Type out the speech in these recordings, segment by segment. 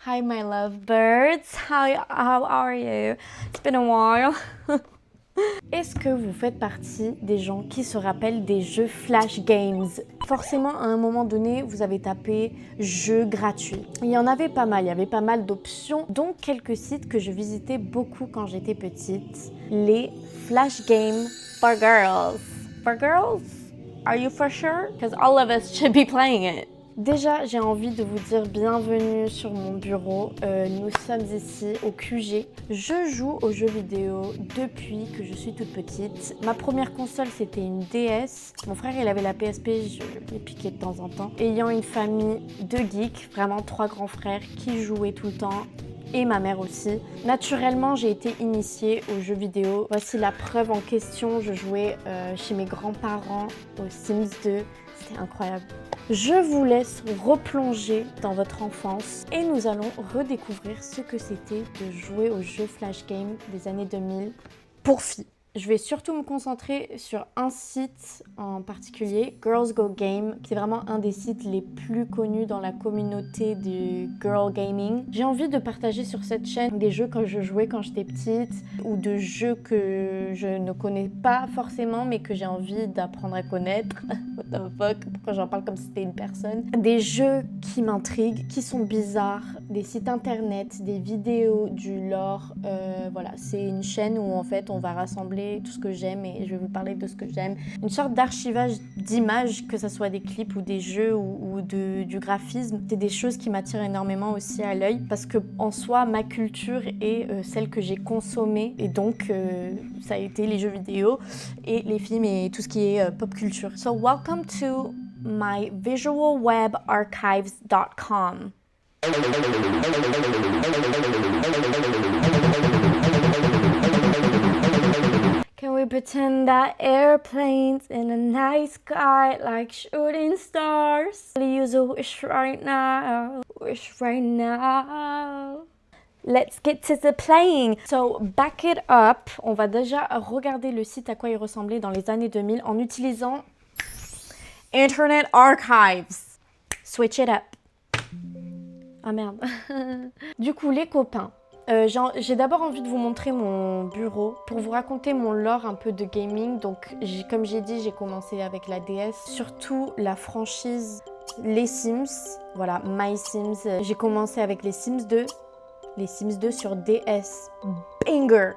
Hi my lovebirds, how are you? It's been a while. Est-ce que vous faites partie des gens qui se rappellent des jeux Flash Games? Forcément, à un moment donné, vous avez tapé jeux gratuits. Il y en avait pas mal, il y avait pas mal d'options, dont quelques sites que je visitais beaucoup quand j'étais petite. Les Flash Games for Girls. For girls? Are you for sure? Because all of us should be playing it. Déjà, j'ai envie de vous dire bienvenue sur mon bureau. Nous sommes ici au QG. Je joue aux jeux vidéo depuis que je suis toute petite. Ma première console, c'était une DS. Mon frère, il avait la PSP, je l'ai piqué de temps en temps. Ayant une famille de geeks, vraiment 3 grands frères qui jouaient tout le temps. Et ma mère aussi. Naturellement, j'ai été initiée aux jeux vidéo. Voici la preuve en question. Je jouais chez mes grands-parents aux Sims 2. C'était incroyable. Je vous laisse replonger dans votre enfance et nous allons redécouvrir ce que c'était de jouer aux jeux Flash Game des années 2000 pour filles. Je vais surtout me concentrer sur un site en particulier, Girls Go Game, qui est vraiment un des sites les plus connus dans la communauté du girl gaming. J'ai envie de partager sur cette chaîne des jeux que je jouais quand j'étais petite ou de jeux que je ne connais pas forcément mais que j'ai envie d'apprendre à connaître. What the fuck, pourquoi j'en parle comme si c'était une personne? Des jeux qui m'intriguent, qui sont bizarres, des sites internet, des vidéos, du lore. Voilà, c'est une chaîne où en fait on va rassembler tout ce que j'aime et je vais vous parler de ce que j'aime. Une sorte d'archivage d'images, que ce soit des clips ou des jeux ou du graphisme. C'est des choses qui m'attirent énormément aussi à l'œil parce que en soi, ma culture est celle que j'ai consommée et donc ça a été les jeux vidéo et les films et tout ce qui est pop culture. So welcome to my visualwebarchives.com. Can we pretend that airplanes in a night sky like shooting stars? Use a wish right now, wish right now. Let's get to the playing. So, back it up. On va déjà regarder le site à quoi il ressemblait dans les années 2000 en utilisant Internet Archives. Switch it up. Ah merde. Du coup, les copains. J'ai d'abord envie de vous montrer mon bureau pour vous raconter mon lore un peu de gaming. Donc, comme j'ai dit, j'ai commencé avec la DS, surtout la franchise Les Sims. Voilà, My Sims. J'ai commencé avec les Sims 2. Les Sims 2 sur DS. Banger!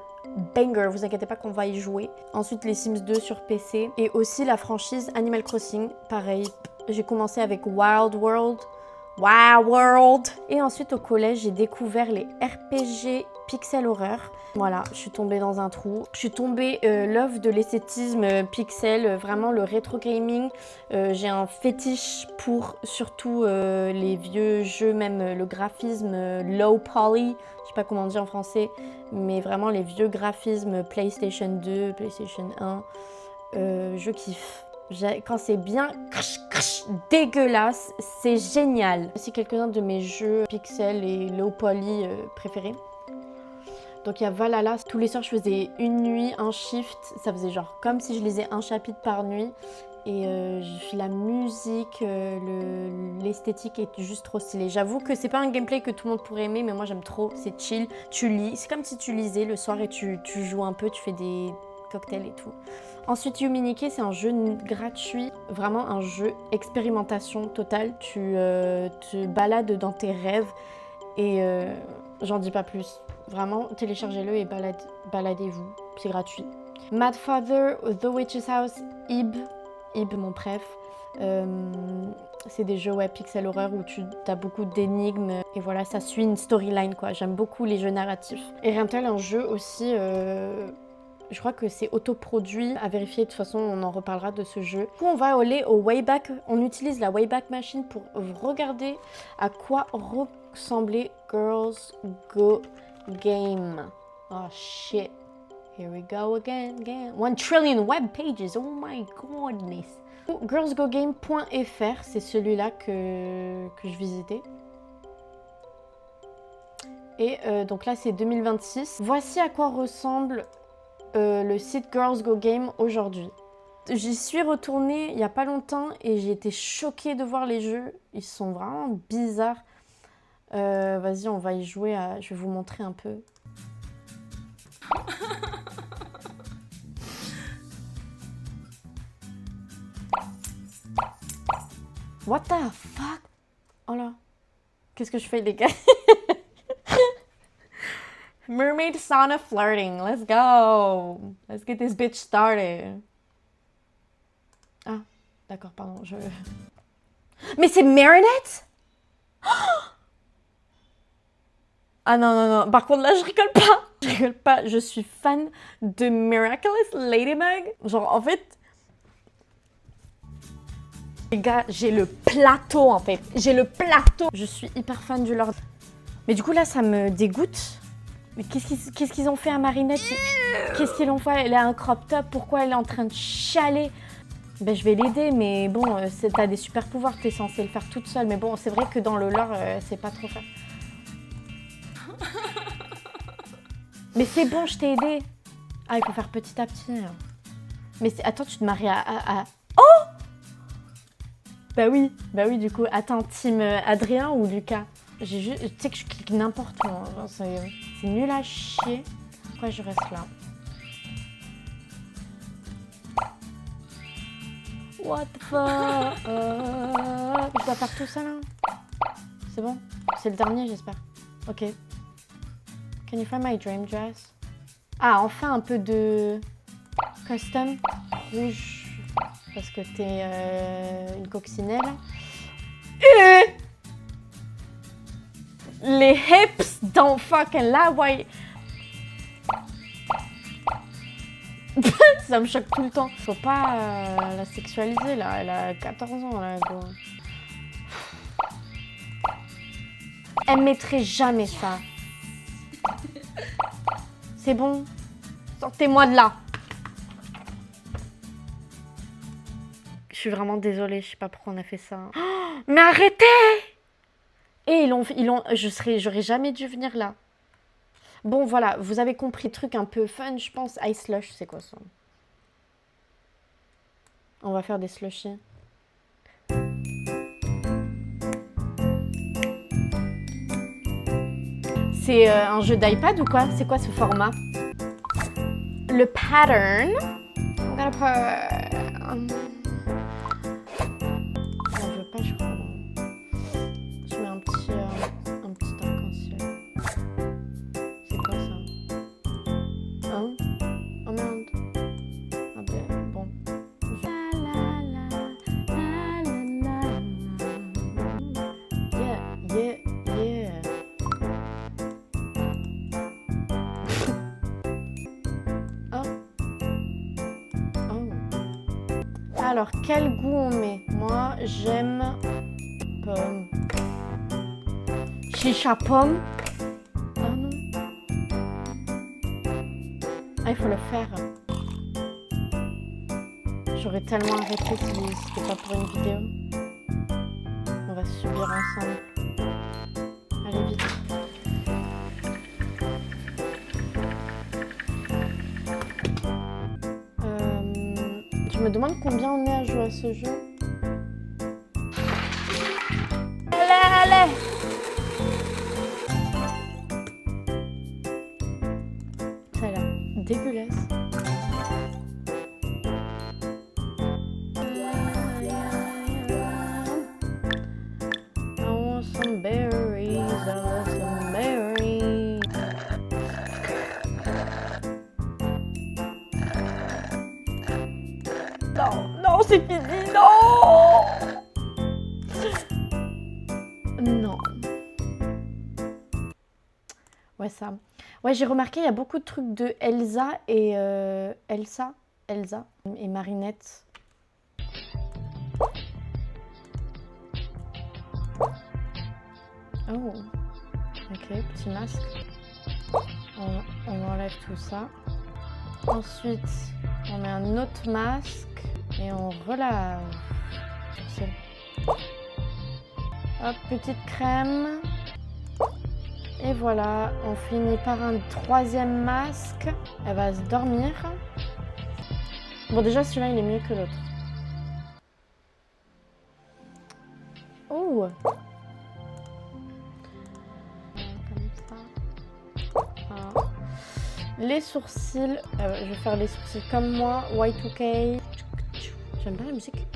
Banger, vous inquiétez pas qu'on va y jouer. Ensuite, les Sims 2 sur PC. Et aussi la franchise Animal Crossing. Pareil, j'ai commencé avec Wild World. Wow World! Et ensuite au collège, j'ai découvert les RPG pixel horreur. Voilà, je suis tombée dans un trou. Je suis tombée l'œuvre de l'esthétisme pixel, vraiment le rétro gaming. J'ai un fétiche pour surtout les vieux jeux, même le graphisme low poly. Je sais pas comment on dit en français, mais vraiment les vieux graphismes PlayStation 2, PlayStation 1. Je kiffe. Quand c'est bien dégueulasse, c'est génial. C'est quelques-uns de mes jeux pixel et low poly préférés. Donc il y a Valhalla. Tous les soirs, je faisais une nuit, un shift. Ça faisait genre comme si je lisais un chapitre par nuit. Et la musique, l'esthétique est juste trop stylée. J'avoue que c'est pas un gameplay que tout le monde pourrait aimer, mais moi j'aime trop. C'est chill. Tu lis. C'est comme si tu lisais le soir et tu joues un peu, tu fais des cocktails et tout. Ensuite, Yuminike, c'est un jeu gratuit, vraiment un jeu expérimentation totale. Tu te balades dans tes rêves et j'en dis pas plus. Vraiment, téléchargez-le et baladez-vous, c'est gratuit. Mad Father, The Witch's House, Ib mon préf. C'est des jeux pixel horror où tu as beaucoup d'énigmes et voilà, ça suit une storyline quoi. J'aime beaucoup les jeux narratifs. Et Rental, un jeu aussi... je crois que c'est autoproduit, à vérifier, de toute façon on en reparlera de ce jeu. Du coup on va aller au Wayback, on utilise la Wayback Machine pour regarder à quoi ressemblait Girls Go Game. Oh shit, here we go again. 1 trillion web pages, oh my goodness. Girlsgogame.fr, c'est celui-là que je visitais. Et donc là c'est 2026. Voici à quoi ressemble le site Girls Go Game aujourd'hui. J'y suis retournée il n'y a pas longtemps et j'ai été choquée de voir les jeux. Ils sont vraiment bizarres. Vas-y, on va y jouer. Je vais vous montrer un peu. What the fuck? Oh là. Qu'est-ce que je fais, les gars? Mermaid sauna flirting. Let's go. Let's get this bitch started. Ah, d'accord, pardon. Mais c'est Marinette? Ah non, non, non. Par contre, là, je rigole pas. Je rigole pas. Je suis fan de Miraculous Ladybug. Genre, en fait... Les gars, j'ai le plateau, en fait. J'ai le plateau. Je suis hyper fan du Lord. Mais du coup, là, ça me dégoûte. Mais qu'est-ce qu'ils ont fait à Marinette? Qu'est-ce qu'ils ont fait? Elle a un crop top. Pourquoi elle est en train de chialer? Ben, je vais l'aider, mais bon, t'as des super pouvoirs. T'es censée le faire toute seule. Mais bon, c'est vrai que dans le lore, c'est pas trop ça. Mais c'est bon, je t'ai aidé. Ah, il faut faire petit à petit. Hein. Mais attends, tu te maries à... Oh! Bah oui, du coup. Attends, team Adrien ou Lucas? J'ai juste... Tu sais que je clique n'importe où. Hein. C'est nul à chier. Pourquoi je reste là? What the fuck? Je dois faire tout ça, là? C'est bon? C'est le dernier, j'espère. Ok. Can you find my dream dress? Ah, enfin un peu de custom rouge parce que t'es une coccinelle. Et les hips don't fucking lie, why? Ça me choque tout le temps. Faut pas la sexualiser là, elle a 14 ans là. Go. Elle mettrait jamais ça. C'est bon, sortez-moi de là. Je suis vraiment désolée, je sais pas pourquoi on a fait ça. Oh, mais arrêtez! Et j'aurais jamais dû venir là. Bon voilà, vous avez compris, truc un peu fun, je pense. Ice slush, c'est quoi ça? On va faire des slushies. C'est un jeu d'iPad ou quoi? C'est quoi ce format? Le pattern. I'm gonna put... Je veux pas, je crois. Je mets un petit arc-en-ciel. C'est quoi ça? Hein? Oh merde. Ah ben, bon. Yeah. Alors, quel goût on met? Moi, j'aime pomme. Chicha pomme. Ah non. Ah, il faut le faire. J'aurais tellement arrêté si c'était pas pour une vidéo. On va subir ensemble. Allez, vite. Je me demande combien on est à jouer à ce jeu. Allez! Ça a l'air dégueulasse. I want some berries, I want some berries. Non, c'est fini, non! Non. Ouais, ça. Ouais, j'ai remarqué, il y a beaucoup de trucs de Elsa et Elsa et Marinette. Oh, ok, petit masque. On enlève tout ça. Ensuite, on met un autre masque et on relave. Hop, petite crème. Et voilà, on finit par un troisième masque. Elle va se dormir. Bon, déjà, celui-là, il est mieux que l'autre. Oh! Les sourcils, je vais faire les sourcils comme moi, Y2K. J'aime bien la musique.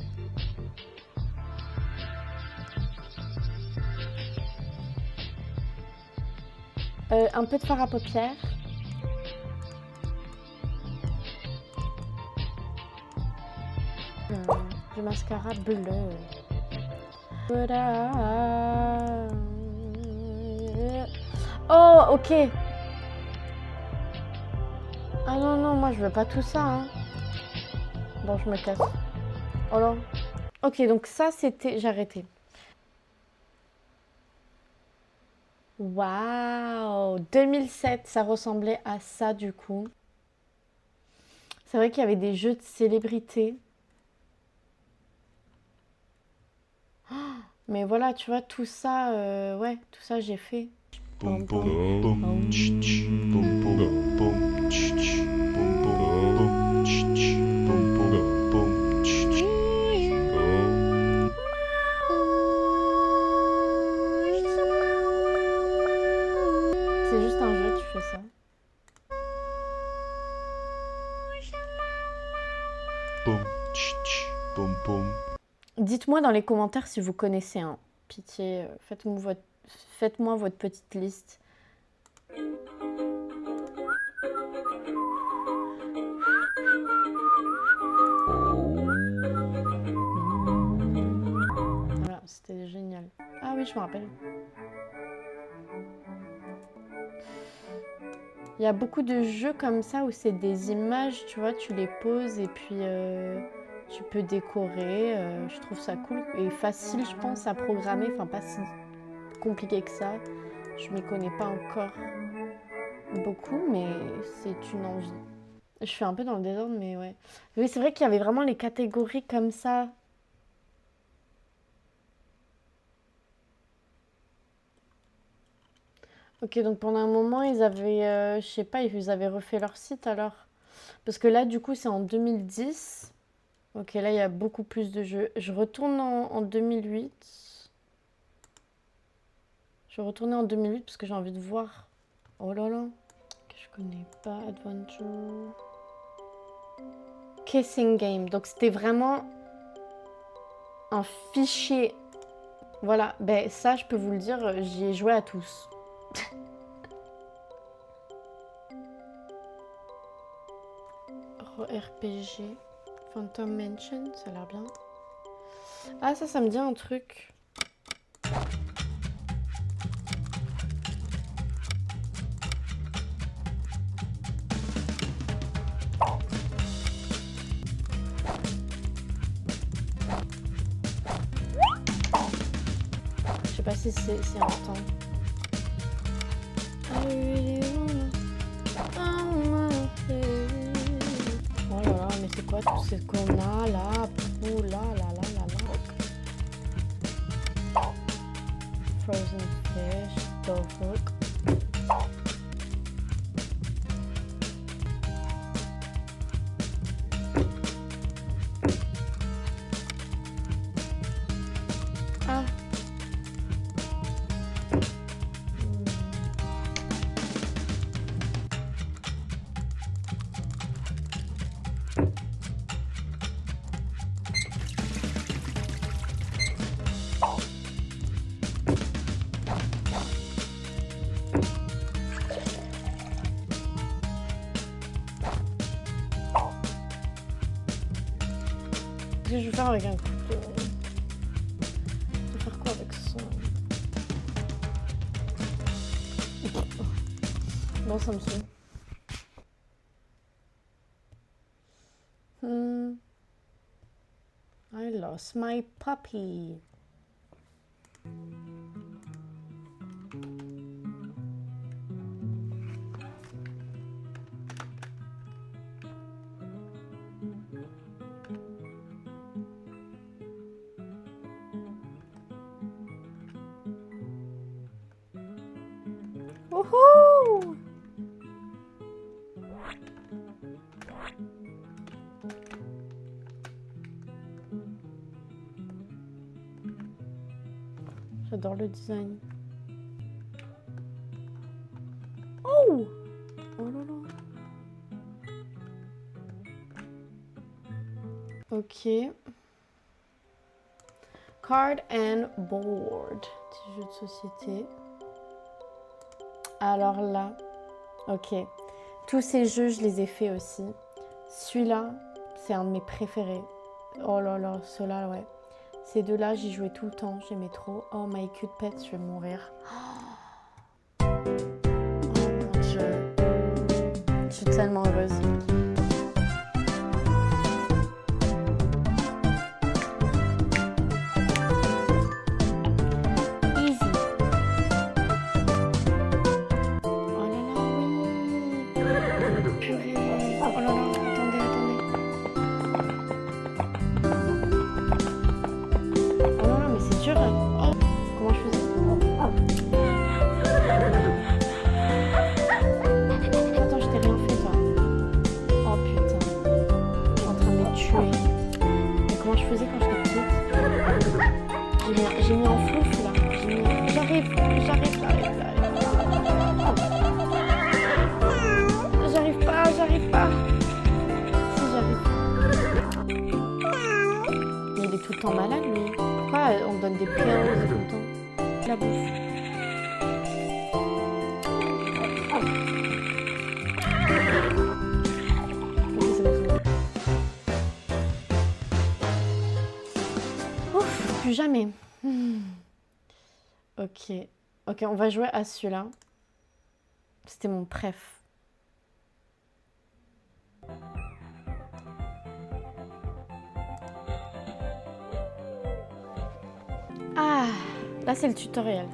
Un peu de fard à paupières. Du mascara bleu. Oh, ok. Ah non, non, moi je veux pas tout ça. Hein. Bon, je me casse. Oh là. Ok, donc ça c'était... J'ai arrêté. Waouh 2007, ça ressemblait à ça du coup. C'est vrai qu'il y avait des jeux de célébrités. Mais voilà, tu vois, tout ça, ouais, tout ça j'ai fait. Boum boum boum tch boum boum boum tch boum boum boum tch boum boum boum tch C'est juste un jeu, tu fais ça. boum tch boum boum. Dites-moi dans les commentaires si vous connaissez un. Pitié, faites-moi votre petite liste. Voilà, c'était génial. Ah oui, je me rappelle. Il y a beaucoup de jeux comme ça où c'est des images, tu vois, tu les poses et puis tu peux décorer. Je trouve ça cool et facile, je pense, à programmer. Enfin, pas si compliqué que ça. Je m'y connais pas encore beaucoup, mais c'est une envie. Je suis un peu dans le désordre, mais ouais. Oui, c'est vrai qu'il y avait vraiment les catégories comme ça. Ok, donc pendant un moment, ils avaient, je sais pas, ils avaient refait leur site alors. Parce que là, du coup, c'est en 2010. Ok, là, il y a beaucoup plus de jeux. Je retourne en 2008. Je vais retourner en 2008 parce que j'ai envie de voir. Oh là là, que je connais pas. Adventure. Kissing Game. Donc, c'était vraiment un fichier. Voilà, ben ça, je peux vous le dire, j'y ai joué à tous. RPG. Phantom Mansion, ça a l'air bien. Ah, ça me dit un truc. Je sais pas si c'est un temps. Oh là là, mais c'est quoi tout ce qu'on a là? Ouh là là là là là. Frozen fish, tofu. Ah. Qu'est-ce que je vais faire avec un couteau? Je vais faire quoi avec ça? Bon, ça me saoule. I lost my puppy. Wouhou! J'adore le design. Oh! Oh là là. Ok. Card and board. Petit jeu de société. Alors là, ok. Tous ces jeux, je les ai faits aussi. Celui-là, c'est un de mes préférés. Oh là là, ceux-là, ouais. Ces deux-là, j'y jouais tout le temps. J'aimais trop. Oh, My Cute Pet, je vais mourir. Oh mon Dieu. Je suis tellement heureuse. Easy. Oh là là, oui. Purée. Oh là là, attendez, attendez. Oh là là, mais c'est dur. Oh, comment je faisais? Attends, je t'ai rien fait, toi. Oh putain. Je suis en train de me tuer. Mais comment je faisais quand j'étais petite? J'ai mis en flou là. J'arrive. J'arrive pas. Si j'arrive. Mais il est tout le temps malade, lui. Pourquoi on donne des pills tout le temps? La bouffe. Ok, c'est bon. Ouf, plus jamais. Ok. Ok, on va jouer à celui-là. C'était mon préf. Ah, là c'est le tutoriel.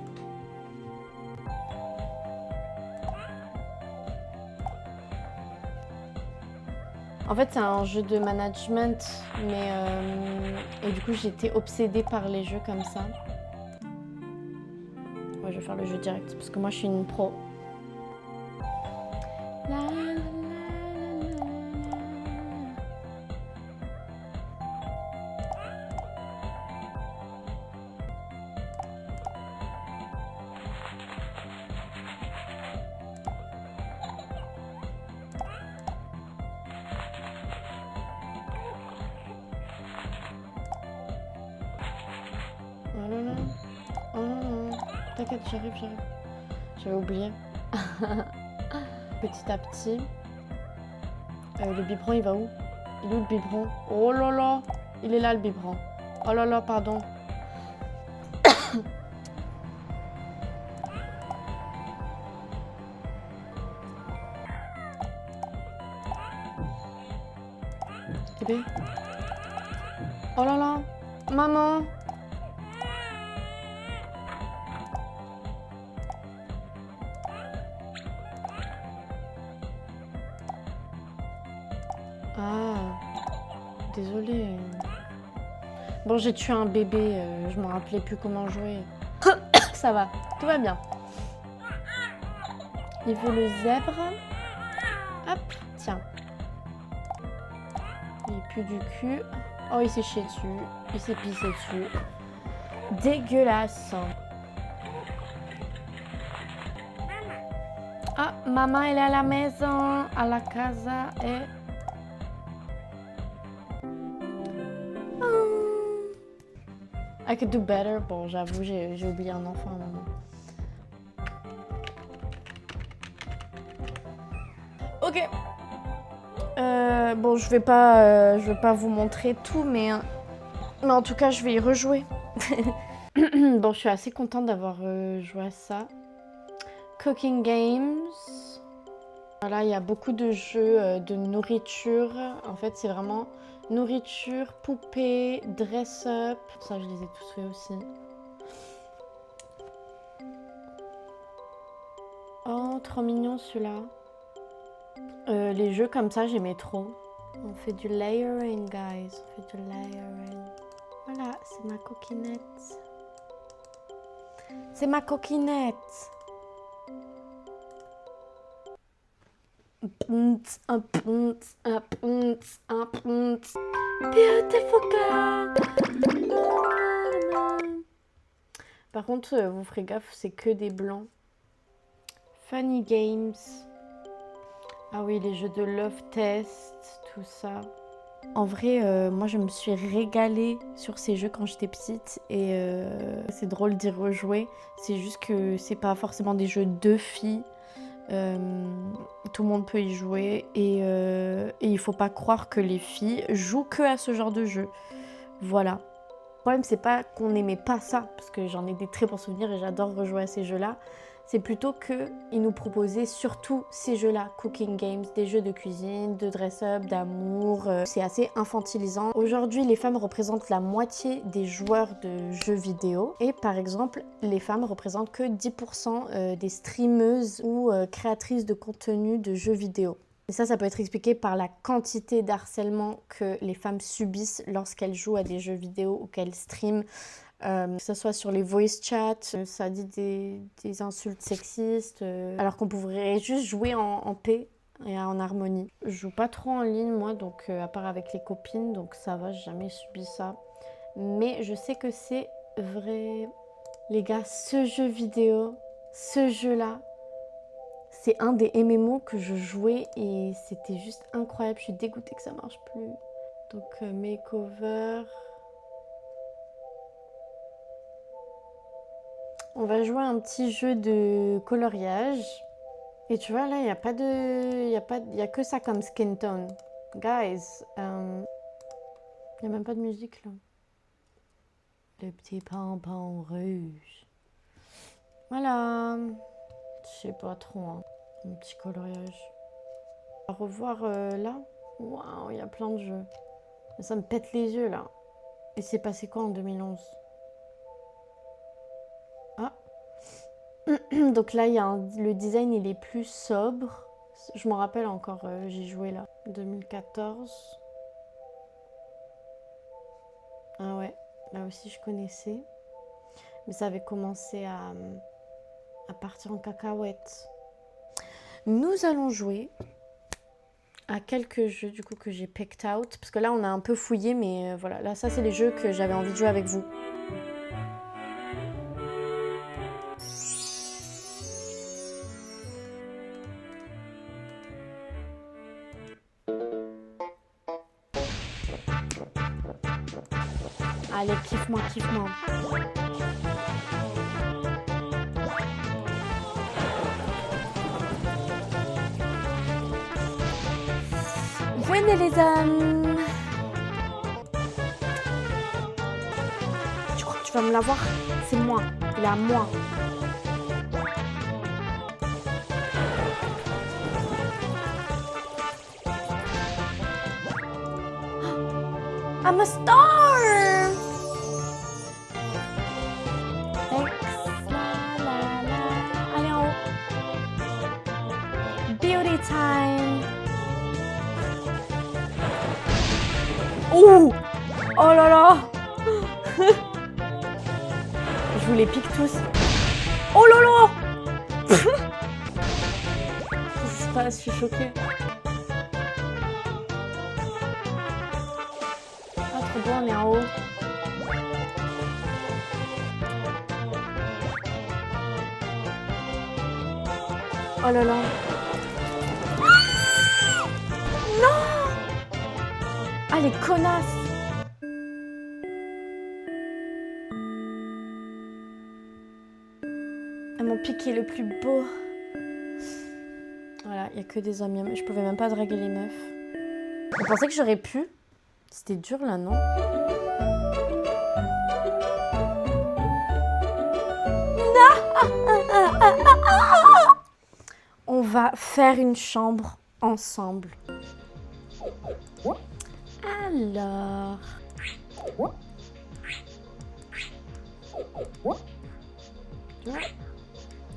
En fait, c'est un jeu de management, mais et du coup, j'étais obsédée par les jeux comme ça. Ouais, je vais faire le jeu direct parce que moi, je suis une pro. La, la, la, la, oh là là. Oh là là. T'inquiète, j'arrive. J'avais oublié. Petit à petit. Le biberon, il va où? Il est où le biberon? Oh là là. Il est là, le biberon. Oh là là, pardon. Bébé. Oh là là. Maman. Ah, désolée. Bon, j'ai tué un bébé, je me rappelais plus comment jouer. Ça va, tout va bien. Il veut le zèbre. Hop, tiens. Il pue du cul. Oh, il s'est chié dessus. Il s'est pissé dessus. Dégueulasse. Ah, maman, elle est à la maison, à la casa et... I could do better. Bon, j'avoue, j'ai oublié un enfant à un moment. Ok. Bon, je vais pas vous montrer tout, mais en tout cas, je vais y rejouer. Bon, je suis assez contente d'avoir joué à ça. Cooking Games. Voilà, il y a beaucoup de jeux de nourriture. En fait, c'est vraiment nourriture, poupée, dress-up. Ça, je les ai tous faits aussi. Oh, trop mignon celui-là. Les jeux comme ça, j'aimais trop. On fait du layering, guys. On fait du layering. Voilà, c'est ma coquinette. C'est ma coquinette. Beautiful girl. Par contre, vous ferez gaffe, c'est que des blancs. Funny Games. Ah oui, les jeux de love test, tout ça. En vrai, moi je me suis régalée sur ces jeux quand j'étais petite et c'est drôle d'y rejouer. C'est juste que c'est pas forcément des jeux de filles. Tout le monde peut y jouer et il faut pas croire que les filles jouent que à ce genre de jeu. Voilà. Le problème, c'est pas qu'on n'aimait pas ça, parce que j'en ai des très bons souvenirs et j'adore rejouer à ces jeux-là. C'est plutôt qu'ils nous proposaient surtout ces jeux-là, cooking games, des jeux de cuisine, de dress-up, d'amour. C'est assez infantilisant. Aujourd'hui, les femmes représentent la moitié des joueurs de jeux vidéo. Et par exemple, les femmes représentent que 10% des streameuses ou créatrices de contenu de jeux vidéo. Et ça peut être expliqué par la quantité d'harcèlement que les femmes subissent lorsqu'elles jouent à des jeux vidéo ou qu'elles streament. Que ce soit sur les voice chats, ça dit des insultes sexistes, alors qu'on pourrait juste jouer en paix et en harmonie. Je joue pas trop en ligne moi, donc à part avec les copines, donc ça va, j'ai jamais subi ça. Mais je sais que c'est vrai. Les gars, ce jeu vidéo, ce jeu-là, c'est un des MMO que je jouais et c'était juste incroyable. Je suis dégoûtée que ça marche plus. Donc makeover. On va jouer un petit jeu de coloriage. Et tu vois là, il y a que ça comme skin tone. Guys, il n'y a même pas de musique là. Le petit pompon rouge. Voilà. Je sais pas trop, hein. Un petit coloriage. On va revoir là. Waouh, il y a plein de jeux. Ça me pète les yeux là. Et c'est passé quoi en 2011? Ah. Donc là, le design il est plus sobre. Je m'en rappelle encore, j'ai joué là. 2014. Ah ouais, là aussi je connaissais. Mais ça avait commencé à partir en cacahuète. Nous allons jouer à quelques jeux du coup que j'ai picked out. Parce que là on a un peu fouillé, mais voilà. Là ça c'est les jeux que j'avais envie de jouer avec vous. Allez, kiffe-moi, kiffe-moi. Venez les hommes. Tu crois que tu vas me l'avoir? C'est moi, il est à moi. I'm a star! Allez en haut. Beauty time. Oh! Oh là là! Je vous les pique tous. Oh là là! Qu'est-ce qui se passe? Je suis choquée. Ah, trop beau, on est en haut. Oh là là. Non! Ah, les connasses! Elles m'ont piqué le plus beau. Voilà, il n'y a que des hommes. Je pouvais même pas draguer les meufs. Vous pensez que j'aurais pu? C'était dur là, non? On va faire une chambre ensemble. Alors...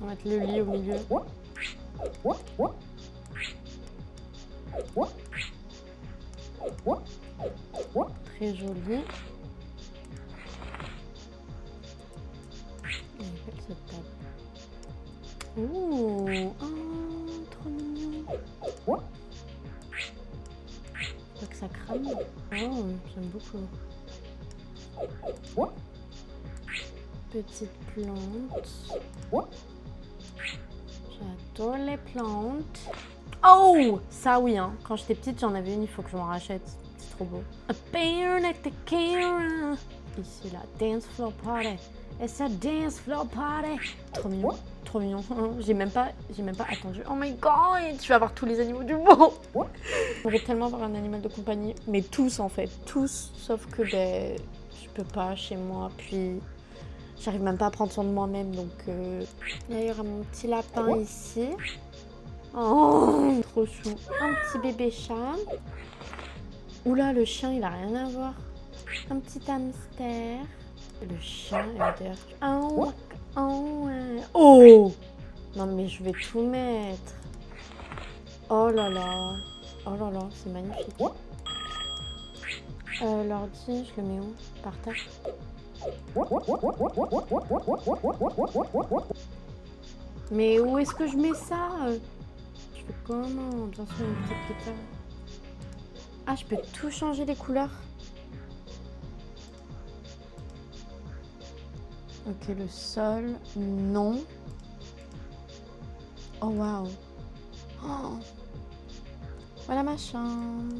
On va mettre le lit au milieu. Très joli. Ouh, oh, trop mignon. Faut que ça crame. Oh, j'aime beaucoup. Petite plante. J'adore les plantes. Oh, ça oui, hein. Quand j'étais petite, j'en avais une, il faut que je m'en rachète. C'est trop beau. A bear like the camera. Ici, la dance floor party. It's a dance floor party. Trop mignon, trop mignon. J'ai même pas attendu. Oh my god, tu vas avoir tous les animaux du monde. J'aimerais tellement avoir un animal de compagnie, mais tous en fait, tous, sauf que ben, je peux pas chez moi, puis j'arrive même pas à prendre soin de moi-même, donc là il y aura mon petit lapin ici. Oh, trop chou. Un petit bébé chat. Oula, le chien il a rien à voir. Un petit hamster. Le chien est d'ailleurs. Oh, oh, oh. Non mais je vais tout mettre. Oh là là. Oh là là, c'est magnifique. L'ordi, je le mets où? Par terre. Mais où est-ce que je mets ça? Je fais comment? Bien sûr, une petite guitare. Ah, je peux tout changer les couleurs. Ok, le sol, non. Oh, waouh. Oh. Voilà ma chambre.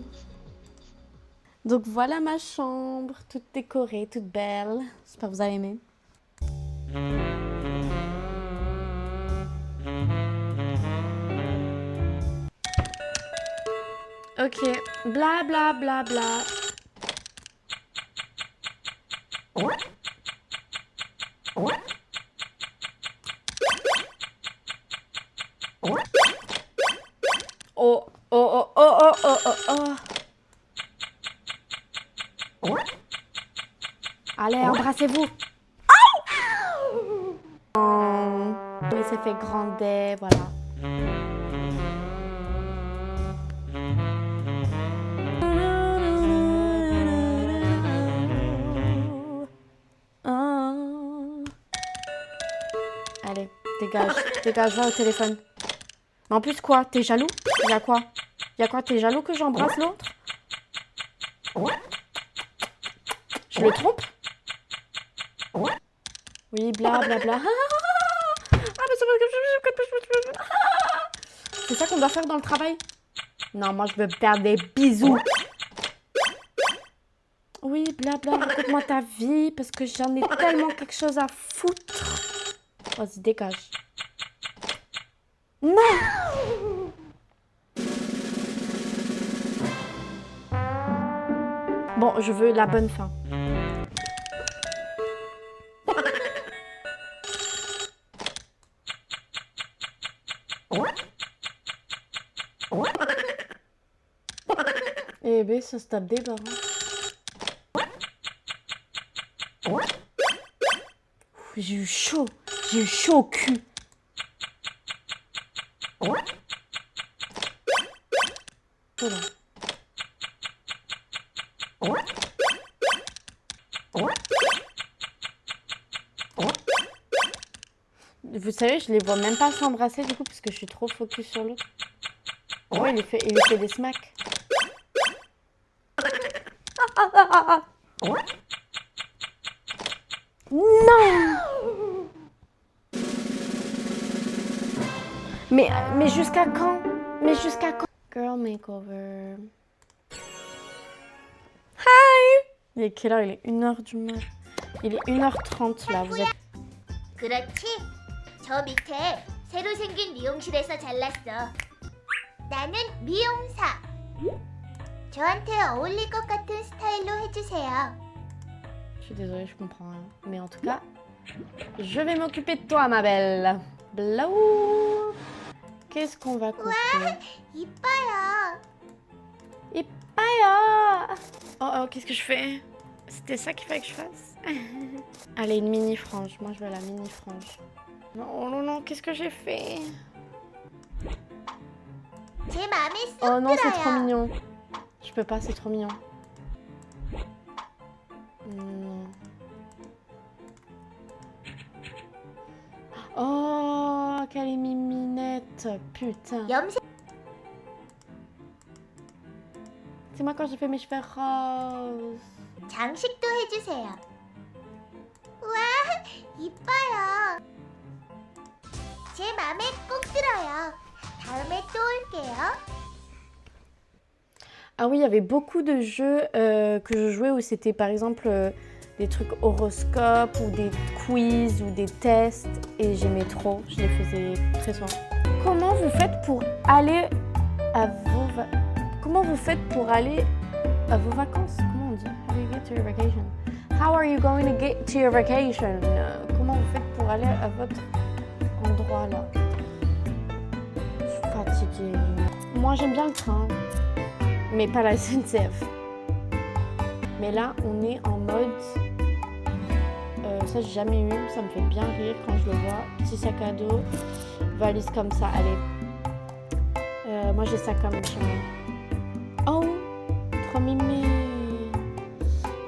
Donc voilà ma chambre, toute décorée, toute belle. J'espère que vous avez aimé. Ok, bla bla bla bla. Oh, oh, oh, oh, oh, oh, oh, oh. Allez, embrassez-vous. Oh, il s'est fait grandir, voilà. Oh. Allez, dégage, dégage, va au téléphone. Mais en plus quoi? T'es jaloux? Y'a quoi? Y'a quoi? T'es jaloux que j'embrasse l'autre? Je le trompe? Oui, bla bla bla. C'est ça qu'on doit faire dans le travail? Non, moi je veux faire des bisous. Oui, bla bla, raconte-moi ta vie parce que j'en ai tellement quelque chose à foutre. Vas-y, dégage. Non! Bon, je veux la bonne fin. Eh ben, ça se tape des barres. J'ai eu chaud au cul. Voilà. Vous savez, je les vois même pas s'embrasser du coup parce que je suis trop focus sur l'autre. Oh, il lui fait des smacks. Non! Mais jusqu'à quand? Mais jusqu'à quand? Girl makeover. Hi! Il est quelle heure? Il est 1h du mat. Il est 1h30 là, vous êtes... 그렇지? 저 밑에 새로 생긴 미용실에서 잘랐어. 나는 미용사. 저한테 어울릴 것 같은 스타일로 해주세요. Je suis désolée, je comprends rien. Mais en tout cas, je vais m'occuper de toi, ma belle. Blau. Qu'est-ce qu'on va couper? 이뻐요. Ipaya. Oh, oh, qu'est-ce que je fais? C'était ça qu'il fallait que je fasse? Allez, une mini frange. Moi, je veux la mini frange. Oh non, non, qu'est-ce que j'ai fait? 제 마음에 쏙 Oh non, c'est trop 들어요. mignon. Je peux pas, c'est trop mignon. Non. Oh, quelle est miminette. Putain. 염색 C'est moi quand j'ai fait mes cheveux roses. 장식도 해주세요. 와, 이뻐요. 제 마음에 꼭 들어요. 다음에 또 올게요. Ah oui, il y avait beaucoup de jeux que je jouais où c'était par exemple des trucs horoscopes ou des quiz ou des tests et j'aimais trop, je les faisais très souvent. Comment vous faites pour aller à vos vacances? Comment on dit? How do you get to your vacation? How are you going to get to your vacation? Comment vous faites pour aller à votre endroit là? Je suis fatiguée. Moi j'aime bien le train, mais pas la SNCF. Mais là on est en mode, ça j'ai jamais eu, ça me fait bien rire quand je le vois. Petit sac à dos, valise comme ça, allez. Moi j'ai ça comme chez moi. Oh, trop mimi.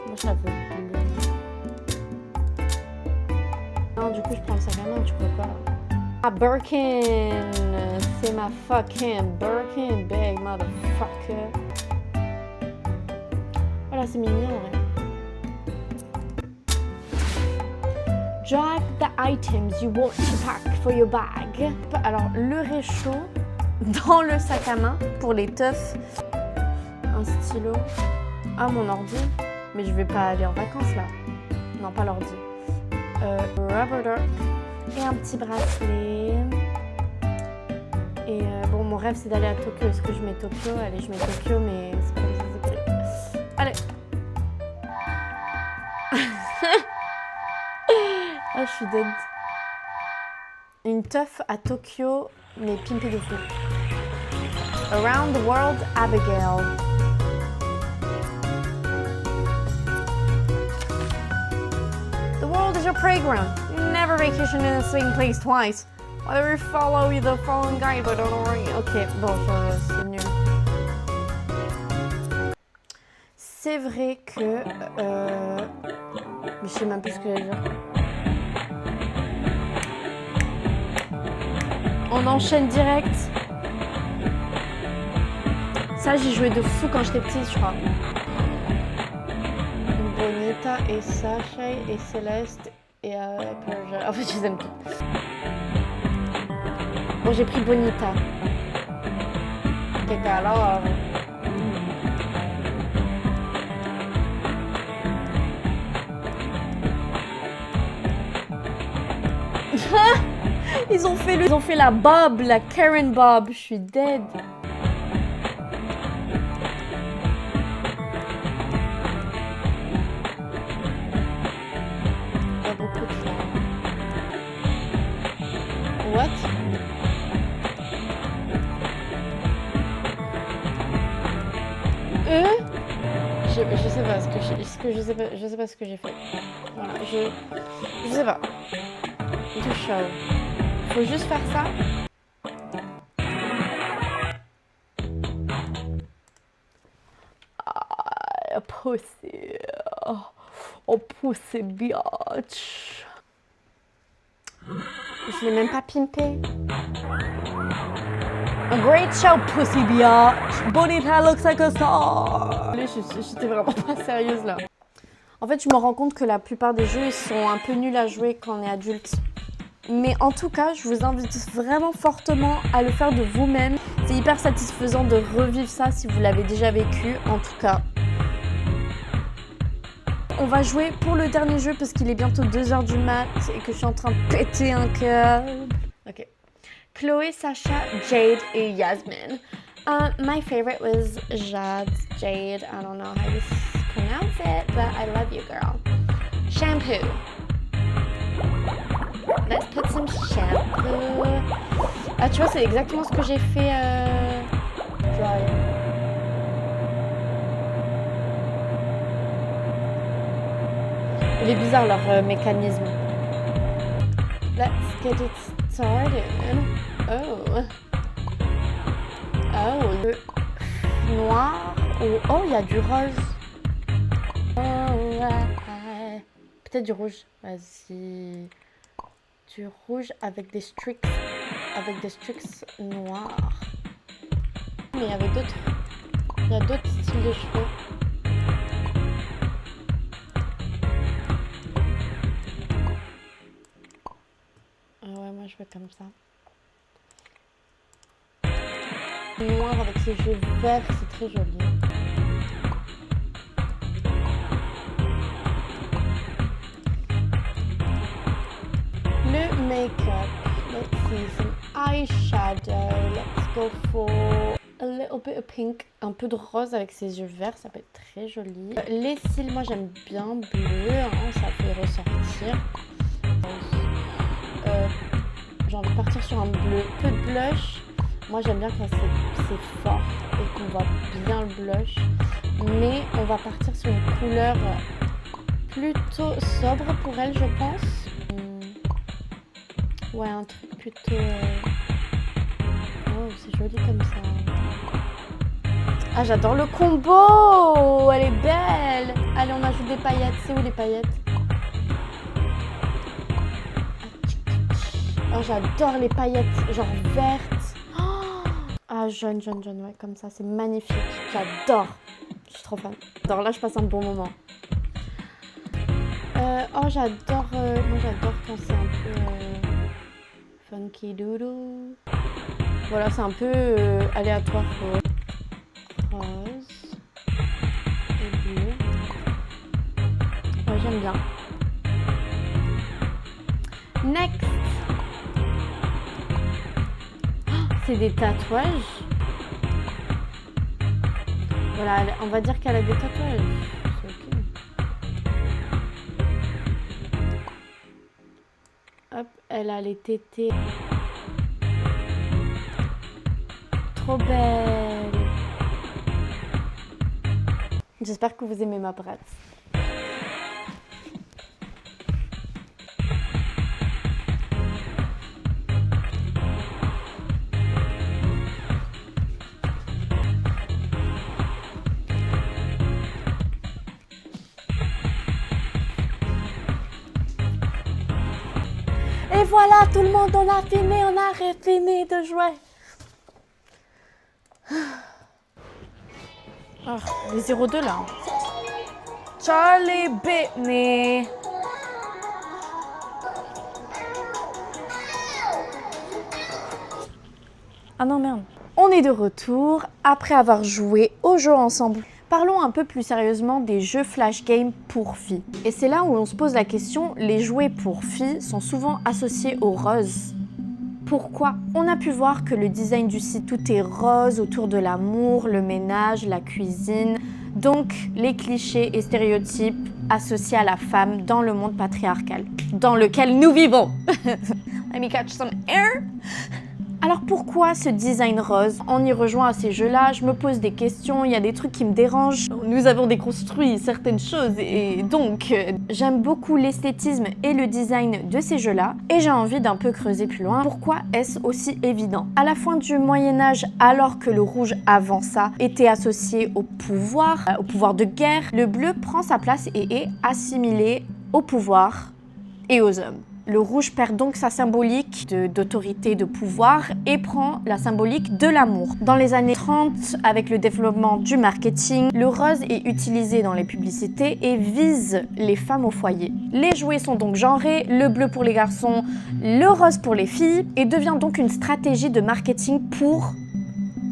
Moi je la veux bleu. Non, du coup je prends le sac à main, tu crois quoi? Ah, Birkin, c'est ma fucking Birkin bag, motherfucker. Voilà, c'est mignon, ouais. Drag the items you want to pack for your bag. Alors, le réchaud dans le sac à main pour les teufs. Un stylo. Ah, mon ordi. Mais je vais pas aller en vacances là. Non, pas l'ordi. Rubber duck. Et un petit bracelet. Et bon, mon rêve c'est d'aller à Tokyo. Est-ce que je mets Tokyo? Allez, je mets Tokyo, mais c'est pas comme ça, c'est pris. Allez. Ah, je suis dead. Une teuf à Tokyo, mais pimpée de fou. Around the world, Abigail. The world is your playground. Never vacation in the same place twice. Whether you follow the following guide, but don't worry. Ok, bon, c'est nul. C'est vrai que... mais je sais même plus ce que j'allais dire. On enchaîne direct. Ça, j'y jouais de fou quand j'étais petite, je crois. Bonita et Sasha et Céleste et Persia. En fait, je les aime toutes. Bon, j'ai pris Bonita. Que calor. Ils ont fait la Bob, la Karen Bob. Je suis dead. Il y a beaucoup de ça. What? Je sais pas je sais pas ce que j'ai fait. Voilà, je sais pas. Too show. Faut juste faire ça. Ah, pussy. Oh, pussy bitch. Je l'ai même pas pimpé. A great show, pussy bitch. Bonita looks like a star. J'étais vraiment pas sérieuse là. En fait, je me rends compte que la plupart des jeux ils sont un peu nuls à jouer quand on est adulte. Mais en tout cas, je vous invite vraiment fortement à le faire de vous-même. C'est hyper satisfaisant de revivre ça si vous l'avez déjà vécu, en tout cas. On va jouer pour le dernier jeu parce qu'il est bientôt 2h du mat et que je suis en train de péter un câble. Ok. Chloé, Sacha, Jade et Yasmin. My favorite was Jade. I don't know how you pronounce it, but I love you, girl. Shampoo. Let's put some shampoo. Ah, tu vois, c'est exactement ce que j'ai fait. Dry. Il est bizarre leur mécanisme. Let's get it started. Oh. Oh, le noir. Oh, il y a du rose. Oh, peut-être du rouge. Vas-y. Du rouge avec des streaks noirs. Mais il y avait d'autres. Il y a d'autres styles de cheveux. Ah ouais, moi je veux comme ça. Noir avec ses cheveux verts, c'est très joli. makeup. Let's see, some eyeshadow. Let's go for a little bit of pink. Un peu de rose avec ses yeux verts, ça peut être très joli. Les cils, moi j'aime bien bleu, hein, ça fait ressortir. J'ai envie de partir sur un bleu. Peu de blush. Moi j'aime bien quand c'est fort et qu'on voit bien le blush. Mais on va partir sur une couleur plutôt sobre pour elle, je pense. Ouais, un truc plutôt... Oh, c'est joli comme ça. Ah, j'adore le combo. Elle est belle. Allez, on ajoute des paillettes. C'est où les paillettes? Oh, j'adore les paillettes, genre vertes. Ah, jaune, ouais, comme ça, c'est magnifique. J'adore. Je suis trop fan. Alors là, je passe un bon moment. Oh, j'adore. Moi, j'adore quand c'est un peu funky doodoo. Voilà, c'est un peu aléatoire. Rose et bleu. Ouais, j'aime bien. Next. C'est des tatouages. Voilà, on va dire qu'elle a des tatouages. C'est ok. Hop, elle a les tétés. Trop belle. J'espère que vous aimez ma brette. Et voilà, tout le monde, on a fini de jouer. Ah, les 02 là. Charlie Whitney. Ah non, merde. On est de retour après avoir joué au jeu ensemble. Parlons un peu plus sérieusement des jeux flash game pour filles. Et c'est là où on se pose la question, les jouets pour filles sont souvent associés au rose. Pourquoi? On a pu voir que le design du site, tout est rose autour de l'amour, le ménage, la cuisine. Donc, les clichés et stéréotypes associés à la femme dans le monde patriarcal, dans lequel nous vivons. Let me catch some air. Alors pourquoi ce design rose? On y rejoint à ces jeux-là, je me pose des questions, il y a des trucs qui me dérangent. Nous avons déconstruit certaines choses et donc j'aime beaucoup l'esthétisme et le design de ces jeux-là et j'ai envie d'un peu creuser plus loin. Pourquoi est-ce aussi évident? À la fin du Moyen-Âge, alors que le rouge avant ça était associé au pouvoir de guerre, le bleu prend sa place et est assimilé au pouvoir et aux hommes. Le rouge perd donc sa symbolique d'autorité, de pouvoir et prend la symbolique de l'amour. Dans les années 30, avec le développement du marketing, le rose est utilisé dans les publicités et vise les femmes au foyer. Les jouets sont donc genrés, le bleu pour les garçons, le rose pour les filles et devient donc une stratégie de marketing pour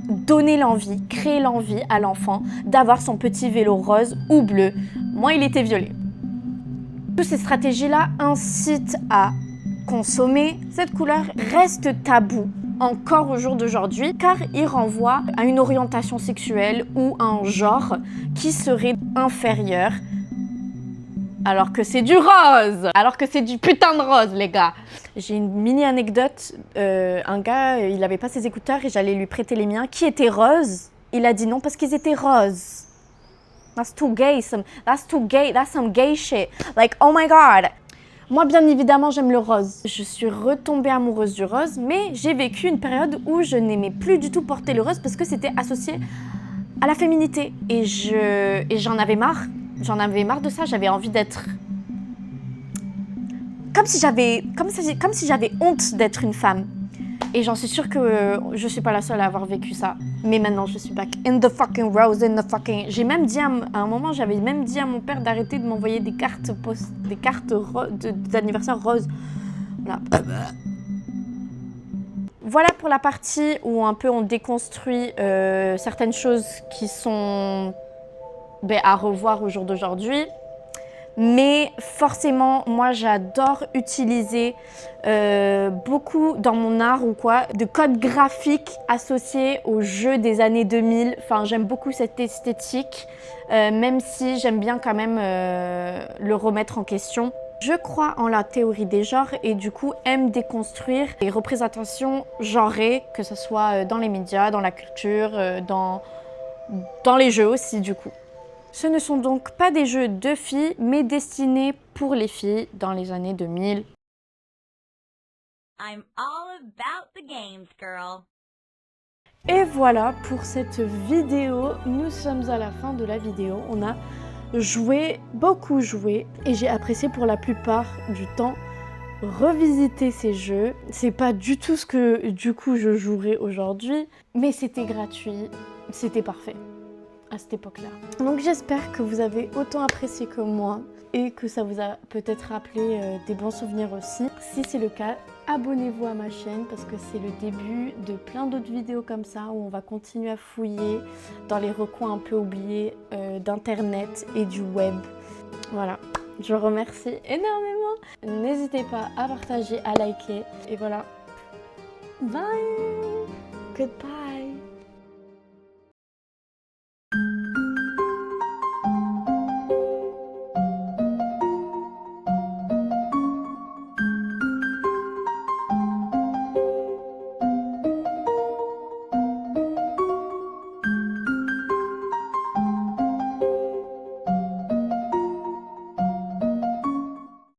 donner l'envie, créer l'envie à l'enfant d'avoir son petit vélo rose ou bleu. Moi, il était violet. Toutes ces stratégies-là incitent à consommer. Cette couleur reste taboue encore au jour d'aujourd'hui car il renvoie à une orientation sexuelle ou un genre qui serait inférieur alors que c'est du rose, alors que c'est du putain de rose les gars. J'ai une mini anecdote, un gars il avait pas ses écouteurs et j'allais lui prêter les miens qui étaient roses. Il a dit non parce qu'ils étaient roses. That's too gay, that's too gay, that's some gay shit. Like, oh my god. Moi, bien évidemment, j'aime le rose. Je suis retombée amoureuse du rose, mais j'ai vécu une période où je n'aimais plus du tout porter le rose parce que c'était associé à la féminité. Et j'en avais marre. J'en avais marre de ça. J'avais envie d'être... Comme si j'avais honte d'être une femme. Et j'en suis sûre que je suis pas la seule à avoir vécu ça. Mais maintenant, je suis back in the fucking rose, in the fucking... J'ai même dit à un moment, j'avais même dit à mon père d'arrêter de m'envoyer des cartes d'anniversaire rose. Voilà. Voilà pour la partie où un peu on déconstruit certaines choses qui sont à revoir au jour d'aujourd'hui. Mais forcément, moi j'adore utiliser beaucoup dans mon art ou quoi, de codes graphiques associés aux jeux des années 2000. Enfin, j'aime beaucoup cette esthétique, même si j'aime bien quand même le remettre en question. Je crois en la théorie des genres et du coup aime déconstruire les représentations genrées, que ce soit dans les médias, dans la culture, dans les jeux aussi du coup. Ce ne sont donc pas des jeux de filles, mais destinés pour les filles dans les années 2000. I'm all about the games, girl. Et voilà pour cette vidéo. Nous sommes à la fin de la vidéo. On a joué, beaucoup joué, et j'ai apprécié pour la plupart du temps revisiter ces jeux. C'est pas du tout ce que du coup je jouerai aujourd'hui, mais c'était gratuit, c'était parfait à cette époque-là. Donc j'espère que vous avez autant apprécié que moi et que ça vous a peut-être rappelé des bons souvenirs aussi. Si c'est le cas, abonnez-vous à ma chaîne parce que c'est le début de plein d'autres vidéos comme ça où on va continuer à fouiller dans les recoins un peu oubliés d'internet et du web. Voilà, je vous remercie énormément. N'hésitez pas à partager, à liker et voilà. Bye. Goodbye.